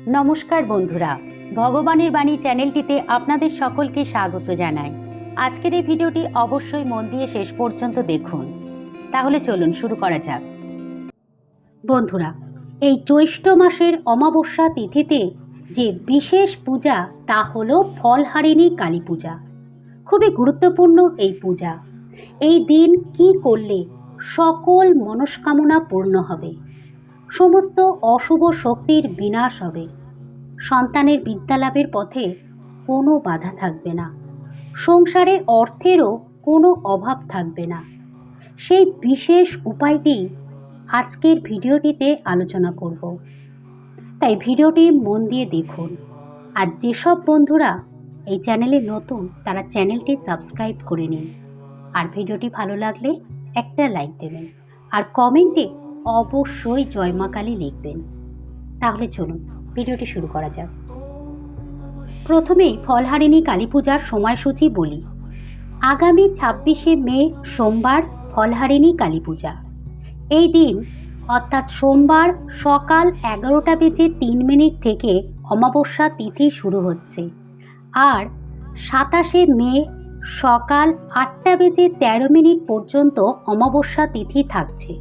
নমস্কার বন্ধুরা, ভগবানের বাণী চ্যানেলটিতে আপনাদের সকলকে স্বাগত জানাই। আজকের এই ভিডিওটি অবশ্যই মন দিয়ে শেষ পর্যন্ত দেখুন। তাহলে চলুন শুরু করা যাক। বন্ধুরা, এই জ্যৈষ্ঠ মাসের অমাবস্যা তিথিতে যে বিশেষ পূজা তা হলো ফলহারিণী কালী পূজা। খুবই গুরুত্বপূর্ণ এই পূজা। এই দিন কি করলে সকল মনস্কামনা পূর্ণ হবে, সমস্ত অশুভ শক্তির বিনাশ হবে, সন্তানের বিদ্যালাভের পথে কোনো বাধা থাকবে না, সংসারে অর্থেরও কোনো অভাব থাকবে না। সেই বিশেষ উপায়টি আজকের ভিডিওটিতে আলোচনা করব। তাই ভিডিওটি মন দিয়ে দেখুন। আর যেসব বন্ধুরা এই চ্যানেলে নতুন তারা চ্যানেলটি সাবস্ক্রাইব করে নিন। আর ভিডিওটি ভালো লাগলে একটা লাইক দেবেন আর কমেন্টে অবশ্যই জয় মা কালী লিখবেন। তাহলে চলুন ভিডিওটি শুরু করা যাক। প্রথমেই ফলহারিণী কালী পূজার সময়সূচি বলি। আগামী 26শে মে সোমবার ফলহারিণী কালী পূজা। এই দিন অর্থাৎ সোমবার সকাল 11:03 থেকে অমাবস্যা তিথি শুরু হচ্ছে আর 27শে মে সকাল 8:13 পর্যন্ত অমাবস্যা তিথি থাকছে।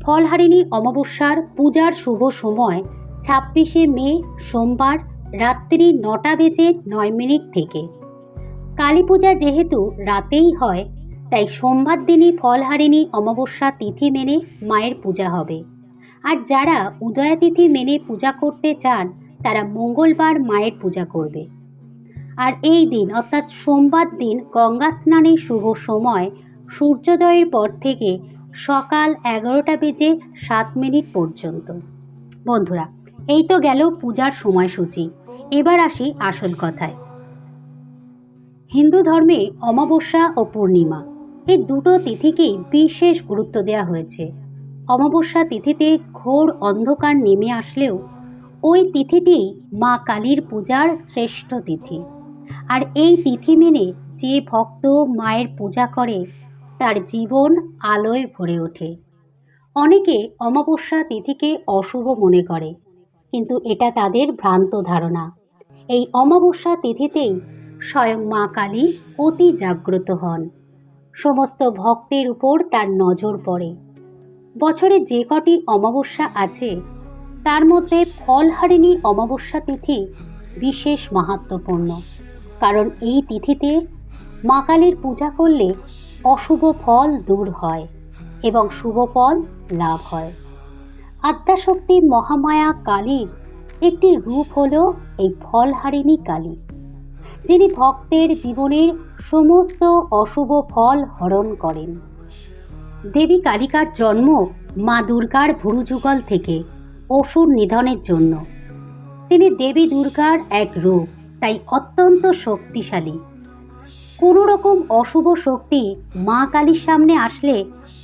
ফলহারিণী অমাবস্যার পূজার শুভ সময় 26শে মে সোমবার রাত্রি 9:09 থেকে। কালী পূজা যেহেতু রাতেই হয় তাই সোমবার দিনই ফলহারিণী অমাবস্যা তিথি মেনে মায়ের পূজা হবে। আর যারা উদয়া তিথি মেনে পূজা করতে চান তারা মঙ্গলবার মায়ের পূজা করবে। আর এই দিন অর্থাৎ সোমবার দিন গঙ্গা স্নানের শুভ সময় সূর্যোদয়ের পর থেকে সকাল 11:07 পর্যন্ত। বন্ধুরা, এই তো গেল পূজার সময়সূচি। এবার আসি আসল কথায়। হিন্দু ধর্মে অমাবস্যা ও পূর্ণিমা এই দুটো তিথিকেই বিশেষ গুরুত্ব দেওয়া হয়েছে। অমাবস্যা তিথিতে ঘোর অন্ধকার নেমে আসলেও ওই তিথিটি মা কালীর পূজার শ্রেষ্ঠ তিথি। আর এই তিথি মেনে যে ভক্ত মায়ের পূজা করে তার জীবন আলোয় ভরে ওঠে। অনেকে অমাবস্যা তিথিকে অশুভ মনে করে, কিন্তু এটা তাদের ভ্রান্ত ধারণা। এই অমাবস্যা তিথিতেই স্বয়ং মা কালী অতি জাগ্রত হন। সমস্ত ভক্তের উপর তার নজর পড়ে। বছরে যে কটি অমাবস্যা আছে তার মধ্যে ফলহারিণী অমাবস্যা তিথি বিশেষ মাহাত্ম্যপূর্ণ। কারণ এই তিথিতে মা কালীর পূজা করলে অশুভ ফল দূর হয় এবং শুভ ফল লাভ হয়। আদ্যাশক্তি মহামায়া কালীর একটি রূপ হল এই ফলহারিণী কালী, যিনি ভক্তের জীবনের সমস্ত অশুভ ফল হরণ করেন। দেবী কালিকার জন্ম মা দুর্গার ভুরুযুগল থেকে অসুর নিধনের জন্য। তিনি দেবী দুর্গার এক রূপ, তাই অত্যন্ত শক্তিশালী। কোনো রকম অশুভ শক্তি মা কালীর সামনে আসলে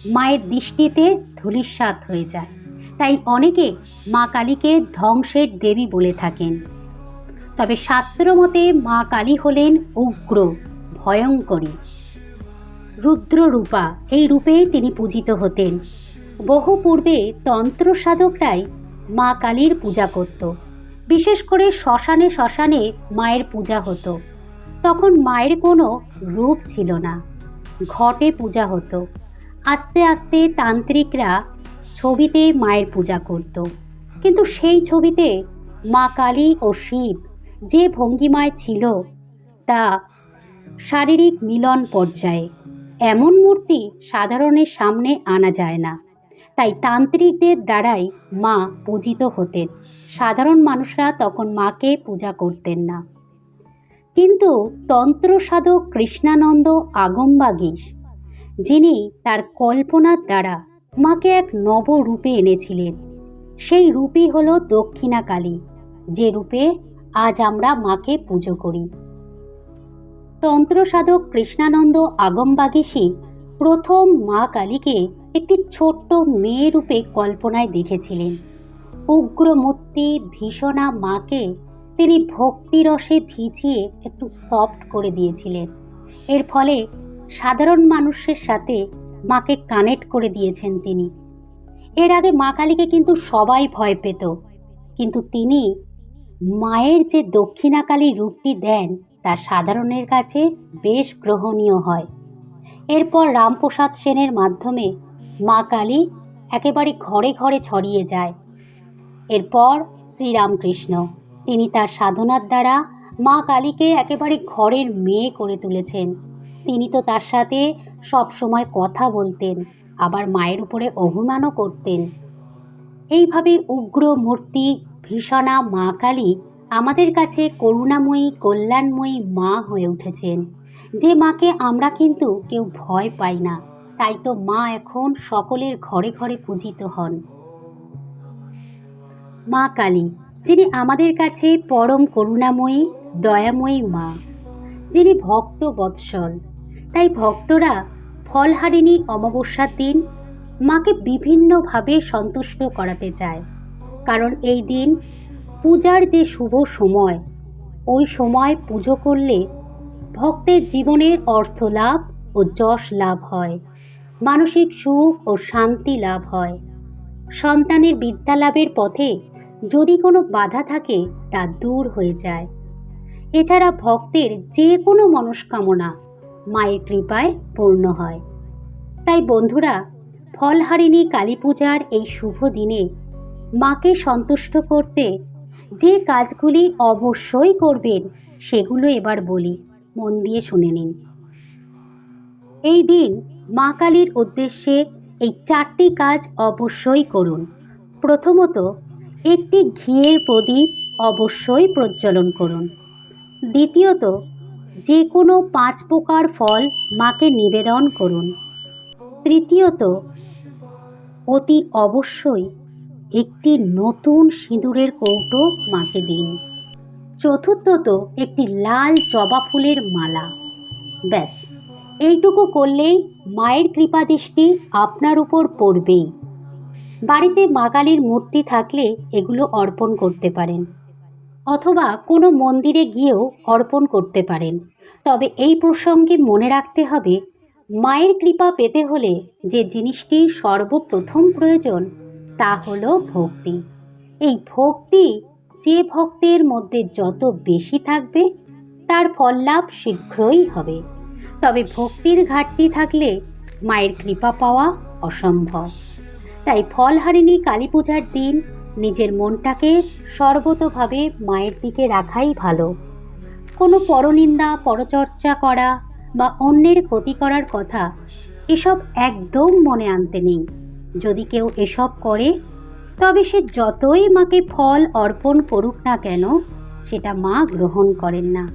মায়ের দৃষ্টিতে ধূলিসাৎ হয়ে যায়। তাই অনেকে মা কালীকে ধ্বংসের দেবী বলে থাকেন। তবে শাস্ত্র মতে মা কালী হলেন উগ্র, ভয়ঙ্করী, রুদ্ররূপা। এই রূপেই তিনি পূজিত হতেন। বহু পূর্বে তন্ত্র সাধকরাই মা কালীর পূজা করত। বিশেষ করে শ্মশানে শ্মশানে মায়ের পূজা হতো। তখন মায়ের কোনো রূপ ছিল না, ঘটে পূজা হতো। আস্তে আস্তে তান্ত্রিকরা ছবিতে মায়ের পূজা করত। কিন্তু সেই ছবিতে মা কালী ও শিব যে ভঙ্গিমায় ছিল তা শারীরিক মিলন পর্যায়ে। এমন মূর্তি সাধারণের সামনে আনা যায় না। তাই তান্ত্রিকদের দ্বারাই মা পূজিত হতেন। সাধারণ মানুষরা তখন মাকে পূজা করতেন না। কিন্তু তন্ত্র সাধক কৃষ্ণানন্দ আগমবাগীশ, যিনি তার কল্পনার দ্বারা মাকে এক নব রূপে এনেছিলেন, সেই রূপই হল দক্ষিণা কালী, যে রূপে আজ আমরা মাকে পুজো করি। তন্ত্র সাধক কৃষ্ণানন্দ আগমবাগীশই প্রথম মা কালীকে একটি ছোট্ট মেয়ে রূপে কল্পনায় দেখেছিলেন। উগ্রমূর্তি ভীষণা মাকে তিনি ভক্তিরসে ভিজিয়ে একটু সফট করে দিয়েছিলেন। এর ফলে সাধারণ মানুষের সাথে মাকে কানেক্ট করে দিয়েছেন তিনি। এর আগে মা কালীকে কিন্তু সবাই ভয় পেত, কিন্তু তিনি মায়ের যে দক্ষিণাকালী রূপটি দেন তা সাধারণের কাছে বেশ গ্রহণীয় হয়। এরপর রামপ্রসাদ সেনের মাধ্যমে মা কালী একেবারে ঘরে ঘরে ছড়িয়ে যায়। এরপর শ্রীরামকৃষ্ণ তিনি তার সাধনার দ্বারা মা কালীকে একেবারে ঘরের মেয়ে করে তুলেছেন। তিনি তো তার সাথে সব সময় কথা বলতেন, আবার মায়ের উপরে অভিমানও করতেন। এইভাবে উগ্র মূর্তি ভীষণা মা কালী আমাদের কাছে করুণাময়ী কল্যাণময়ী মা হয়ে উঠেছেন, যে মাকে আমরা কিন্তু কেউ ভয় পাই না। তাই তো মা এখন সকলের ঘরে ঘরে পূজিত হন। মা কালী যিনি আমাদের কাছে পরম করুণাময়ী দয়াময়ী মা, যিনি ভক্ত বৎসল। তাই ভক্তরা ফলহারিণী অমাবস্যার দিন মাকে বিভিন্নভাবে সন্তুষ্ট করাতে চায়, কারণ এই দিন পূজার যে শুভ সময়, ওই সময় পুজো করলে ভক্তের জীবনে অর্থ লাভ ও যশ লাভ হয়, মানসিক সুখ ও শান্তি লাভ হয়। সন্তানের বিদ্যা লাভের পথে যদি কোনো বাধা থাকে তা দূর হয়ে যায়। এছাড়া ভক্তের যে কোনো মনস্কামনা মায়ের কৃপায় পূর্ণ হয়। তাই বন্ধুরা, ফলহারিণী কালী পূজার এই শুভ দিনে মাকে সন্তুষ্ট করতে যে কাজগুলি অবশ্যই করবেন সেগুলো এবার বলি, মন দিয়ে শুনে নিন। এই দিন মা কালীর উদ্দেশ্যে এই 4টি কাজ অবশ্যই করুন। প্রথমত, একটি ঘিয়ের প্রদীপ অবশ্যই প্রজ্বলন করুন। দ্বিতীয়ত, যে কোনো 5 প্রকার ফল মাকে নিবেদন করুন। তৃতীয়ত, অতি অবশ্যই একটি নতুন সিঁদুরের কৌটো মাকে দিন। চতুর্থত, একটি লাল জবা ফুলের মালা। ব্যাস, এইটুকু করলেই মায়ের কৃপাদৃষ্টি আপনার উপর পড়বেই। বাড়িতে মা কালীর মূর্তি থাকলে এগুলো অর্পণ করতে পারেন, অথবা কোনো মন্দিরে গিয়েও অর্পণ করতে পারেন। তবে এই প্রসঙ্গে মনে রাখতে হবে, মায়ের কৃপা পেতে হলে যে জিনিসটি সর্বপ্রথম প্রয়োজন তা হলো ভক্তি। এই ভক্তি যে ভক্তের মধ্যে যত বেশি থাকবে তার ফল লাভ শীঘ্রই হবে। তবে ভক্তির ঘাটতি থাকলে মায়ের কৃপা পাওয়া অসম্ভব। তাই ফলহারিণী কালী পূজার দিন নিজের মনটাকে সর্বতোভাবে মায়ের দিকে রাখাই ভালো। কোনো পরনিন্দা পরচর্চা করা বা অন্যের ক্ষতি করার কথা এসব একদম মনে আনতে নেই। যদি কেউ এসব করে তবে সে যতই মাকে ফল অর্পণ করুক না কেন, সেটা মা গ্রহণ করেন না।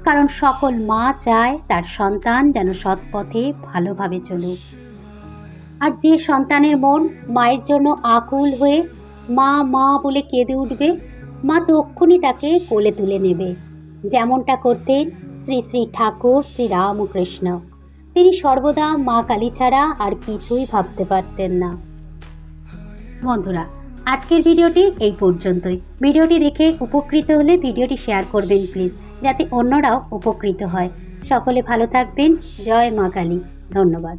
কারণ সকল মা চায় তার সন্তান যেন সৎপথে ভালোভাবে চলুক। আর যে সন্তানের মন মায়ের জন্য আকুল হয়ে মা মা বলে কেঁদে উঠবে, মা তক্ষুনি তাকে কোলে তুলে নেবে। যেমনটা করতেন শ্রী শ্রী ঠাকুর শ্রী রামকৃষ্ণ। তিনি সর্বদা মা কালী ছাড়া আর কিছুই ভাবতে পারতেন না। বন্ধুরা, আজকের ভিডিওটি এই পর্যন্তই। ভিডিওটি দেখে উপকৃত হলে ভিডিওটি শেয়ার করবেন প্লিজ, যাতে অন্যরাও উপকৃত হয়। সকলে ভালো থাকবেন। জয় মা কালী। ধন্যবাদ।